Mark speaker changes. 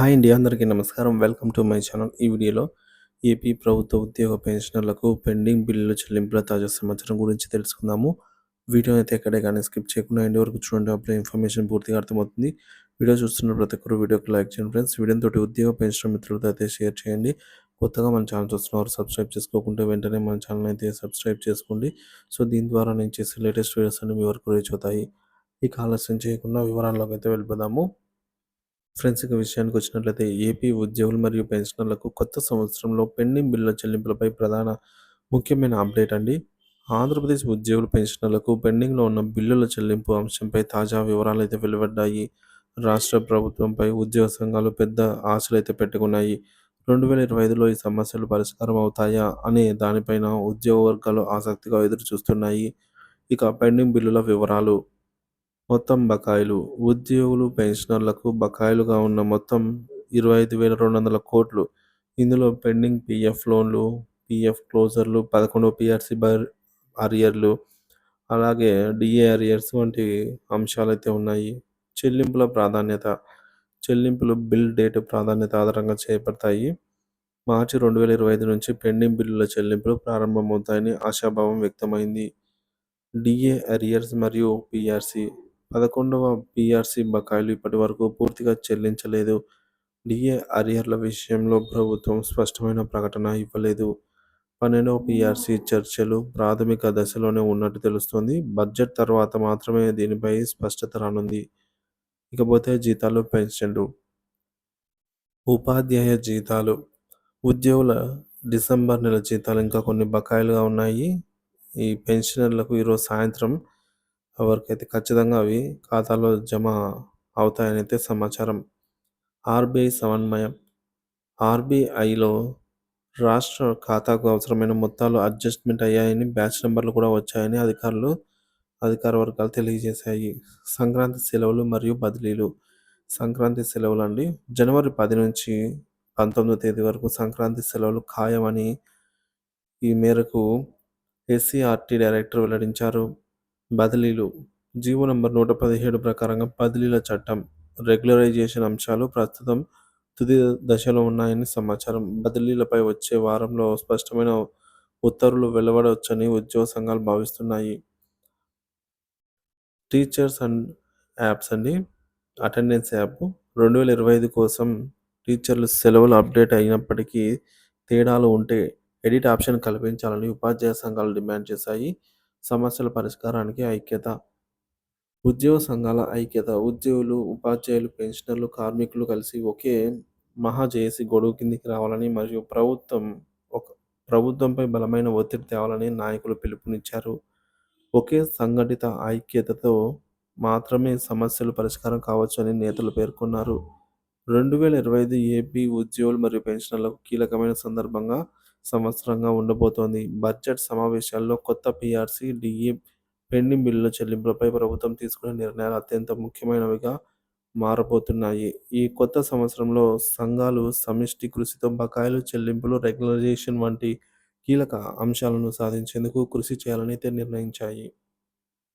Speaker 1: Hi అండి. అందరికీ నమస్కారం. Welcome to my channel. ఈ వీడియోలో ఏపీ ప్రభుత్వ ఉద్యోగ పెన్షనర్లకు పెండింగ్ బిల్లుల చెల్లింపుల తాజా సమాచారం గురించి తెలుసుకుందాము. వీడియోని అయితే ఎక్కడే కానీ స్కిప్ చేయకుండా ఎండ్ వరకు చూడండి. అప్పుడే ఇన్ఫర్మేషన్ పూర్తిగా అర్థమవుతుంది. వీడియో చూస్తున్న ప్రతి ఒక్కరు వీడియోకి లైక్ చేయండి ఫ్రెండ్స్. వీడియోతోటి ఉద్యోగ పెన్షనర్ మిత్రులతో అయితే షేర్ చేయండి. కొత్తగా మన ఛానల్ చూస్తున్నవారు సబ్స్క్రైబ్ చేసుకోకుంటే వెంటనే మన ఛానల్ అయితే సబ్స్క్రైబ్ చేసుకోండి. సో దీని ద్వారా నేను చేసే లేటెస్ట్ వీడియోస్ అన్ని మీ వరకు రీచ్ అవుతాయి. ఇక ఆలస్యం చేయకుండా వివరాల్లోకి అయితే వెళ్ళిపోదాము. ఫ్రెండ్స్ ఇక విషయానికి వచ్చినట్లయితే ఏపీ ఉద్యోగులు మరియు పెన్షనర్లకు కొత్త సంవత్సరంలో పెండింగ్ బిల్లుల చెల్లింపులపై ముఖ్యమైన అప్డేట్ అండి. ఆంధ్రప్రదేశ్ ఉద్యోగులు పెన్షనర్లకు పెండింగ్లో ఉన్న బిల్లుల చెల్లింపు అంశంపై తాజా వివరాలు అయితే వెలువడ్డాయి. రాష్ట్ర ప్రభుత్వంపై ఉద్యోగ సంఘాలు పెద్ద ఆశలు అయితే పెట్టుకున్నాయి. 2025లో ఈ సమస్యలు పరిష్కారం అవుతాయా అనే దానిపైన ఉద్యోగ వర్గాలు ఆసక్తిగా ఎదురు చూస్తున్నాయి. ఇక పెండింగ్ బిల్లుల వివరాలు. మొత్తం బకాయిలు. ఉద్యోగులు, పెన్షనర్లకు బకాయిలుగా ఉన్న మొత్తం 25,200 కోట్లు. ఇందులో పెండింగ్ పీఎఫ్ లోన్లు, పీఎఫ్ క్లోజర్లు, 11 పీఆర్సీ అరియర్లు, అలాగే డీఏ అరియర్స్ వంటి అంశాలైతే ఉన్నాయి. చెల్లింపుల ప్రాధాన్యత. చెల్లింపులు బిల్ డేట్ ప్రాధాన్యత ఆధారంగా చేపడతాయి. మార్చి 2025 నుంచి పెండింగ్ బిల్లుల చెల్లింపులు ప్రారంభమవుతాయని ఆశాభావం వ్యక్తమైంది. డీఏ అరియర్స్ మరియు పీఆర్సీ. 11వ పీఆర్సీ బకాయిలు ఇప్పటివరకు పూర్తిగా చెల్లించలేదు. డీఏ అరియర్ల విషయంలో ప్రభుత్వం స్పష్టమైన ప్రకటన ఇవ్వలేదు. 12వ పీఆర్సీ చర్చలు ప్రాథమిక దశలోనే ఉన్నట్టు తెలుస్తోంది. బడ్జెట్ తర్వాత మాత్రమే దీనిపై స్పష్టత రానుంది. ఇకపోతే జీతాలు, పెన్షన్లు. ఉపాధ్యాయ జీతాలు. ఉద్యోగుల డిసెంబర్ నెల జీతాలు ఇంకా కొన్ని బకాయిలుగా ఉన్నాయి. ఈ పెన్షనర్లకు ఈరోజు సాయంత్రం ఎవరికైతే ఖచ్చితంగా అవి ఖాతాలో జమ అవుతాయని అయితే సమాచారం. ఆర్బీఐ సమన్వయం. ఆర్బీఐలో రాష్ట్ర ఖాతాకు అవసరమైన మొత్తాలు అడ్జస్ట్మెంట్ అయ్యాయని, బ్యాచ్ నెంబర్లు కూడా వచ్చాయని అధికార వర్గాలు తెలియజేశాయి. సంక్రాంతి సెలవులు మరియు బదిలీలు. సంక్రాంతి సెలవులు అండి. జనవరి 10 నుంచి 19వ తేదీ వరకు సంక్రాంతి సెలవులు ఖాయమని ఈ మేరకు ఎస్సీఆర్టీ డైరెక్టర్ వెల్లడించారు. బదిలీలు. జీవో నంబర్ 117 ప్రకారంగా బదిలీల చట్టం రెగ్యులరైజేషన్ అంశాలు ప్రస్తుతం తుది దశలో ఉన్నాయని సమాచారం. బదిలీలపై వచ్చే వారంలో స్పష్టమైన ఉత్తర్వులు వెలువడవచ్చని ఉద్యోగ సంఘాలు భావిస్తున్నాయి. టీచర్స్ అండ్ యాప్స్ అండి. అటెండెన్స్ యాప్ 2025 కోసం టీచర్లు సెలవులు అప్డేట్ అయినప్పటికీ తేడాలు ఉంటే ఎడిట్ ఆప్షన్ కల్పించాలని ఉపాధ్యాయ సంఘాలు డిమాండ్ చేశాయి. సమస్యల పరిష్కారానికి ఐక్యత. ఉద్యోగ సంఘాల ఐక్యత. ఉద్యోగులు, ఉపాధ్యాయులు, పెన్షనర్లు, కార్మికులు కలిసి ఒకే మహాజేఏసీ గొడుగు కిందికి రావాలని మరియు ప్రభుత్వంపై బలమైన ఒత్తిడి తేవాలని నాయకులు పిలుపునిచ్చారు. ఒకే సంఘటిత ఐక్యతతో మాత్రమే సమస్యలు పరిష్కారం కావచ్చని నేతలు పేర్కొన్నారు. 2025 ఏపీ ఉద్యోగులు మరియు పెన్షనర్లకు కీలకమైన సంవత్సరంగా ఉండబోతోంది. బడ్జెట్ సమావేశాల్లో కొత్త పీఆర్సీ, డీఏ, పెండింగ్ బిల్లుల చెల్లింపులపై ప్రభుత్వం తీసుకునే నిర్ణయాలు అత్యంత ముఖ్యమైనవిగా మారబోతున్నాయి. ఈ కొత్త సంవత్సరంలో సంఘాలు సమిష్టి కృషితో బకాయిలు చెల్లింపులు, రెగ్యులరైజేషన్ వంటి కీలక అంశాలను సాధించేందుకు కృషి చేయాలని అయితే నిర్ణయించాయి.